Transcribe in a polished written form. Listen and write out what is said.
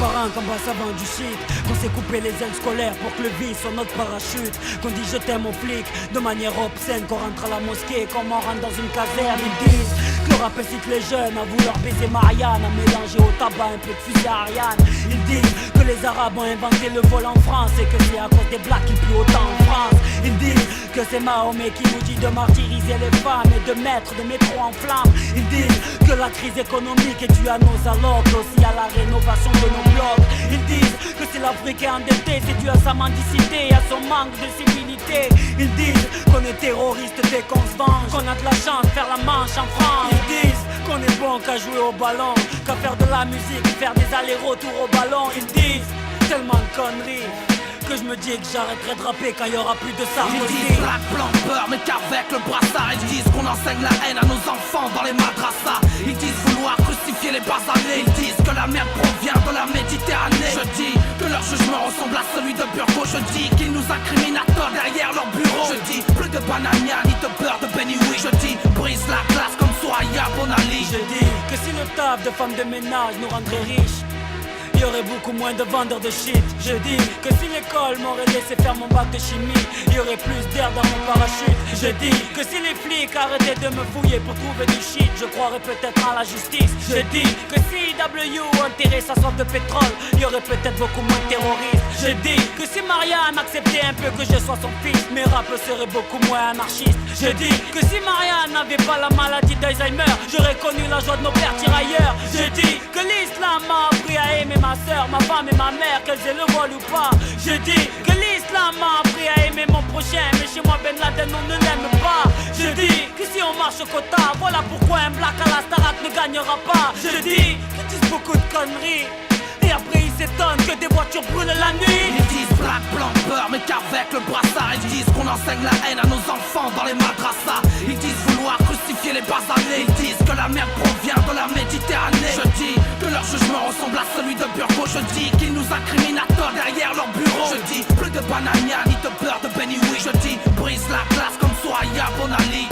parents comme avant du shit, qu'on s'est coupé les ailes scolaires pour que le vice soit notre parachute, qu'on dit je t'aime au flic de manière obscène, qu'on rentre à la mosquée, qu'on m'en rentre dans une caserne. Ils disent que le rap incite les jeunes à vouloir baiser Marianne, à mélanger au tabac un peu de fusée Ariane. Ils disent que les arabes ont inventé le vol en France et que c'est à cause des blacks qu'il pleut autant en France. Ils disent que c'est Mahomet qui nous dit de martyriser les femmes et de mettre des métros en flammes. Ils disent que la crise économique est due à nos allocs, aussi à la rénovation de nos blocs. Ils disent que si l'Afrique est endetté, c'est dû à sa mendicité et à son manque de civilité. Ils disent qu'on est terroriste dès qu'on se venge, qu'on a de la chance de faire la manche en France. Ils disent qu'on est bon qu'à jouer au ballon, qu'à faire de la musique, faire des allers-retours au ballon. Ils disent tellement de conneries que je me dis que j'arrêterai de rapper quand il y aura plus de ça. Ils disent black, blanc, peur, mais qu'avec le brassard. Ils disent qu'on enseigne la haine à nos enfants dans les madrassas. Ils disent vouloir crucifier les basanés. Ils disent que la merde provient de la Méditerranée. Je dis que leur jugement ressemble à celui de Burgo. Je dis qu'ils nous incriminent à tort derrière leur bureau. Je dis plus de banania ni de beurre de Benny Wick. Je dis brise la glace comme Soraya Bonali. Je dis que si le taf de femme de ménage nous rendrait riches, il y aurait beaucoup moins de vendeurs de shit. Je dis que si l'école m'aurait laissé faire mon bac de chimie, il y aurait plus d'air dans mon parachute. Je dis que si les flics arrêtaient de me fouiller pour trouver du shit, je croirais peut-être en la justice. Je dis que si W enterrait sa soif de pétrole, il y aurait peut-être beaucoup moins de terroristes. Je dis que si Marianne acceptait un peu que je sois son fils, mes rappeurs seraient beaucoup moins anarchistes. Je dis que si Marianne n'avait pas la maladie d'Alzheimer, j'aurais connu la joie de nos pères tirailleurs. Je dis que l'islam m'a appris à aimer ma soeur, ma femme et ma mère, qu'elles aient le voile ou pas. Je dis que l'islam m'a appris à aimer mon prochain, mais chez moi Ben Laden on ne l'aime pas. Je dis que si on marche au quota, voilà pourquoi un black à la Starac ne gagnera pas. Je dis qu'ils disent beaucoup de conneries et après ils s'étonnent que des voitures brûlent la nuit. Ils disent black, blanc, peur, mais qu'avec le brassard. Ils disent qu'on enseigne la haine à nos enfants dans les madrassas. Ils disent vouloir crucifier les basanés. Ils disent que la merde provient de la Méditerranée. Je dis que leur jugement ressemble à celui de Burgo. Je dis qu'ils nous incriminent à tort derrière leur bureau. Je dis plus de banania ni de beurre de Benny Wick. Je dis brise la glace comme Soraya Bonali.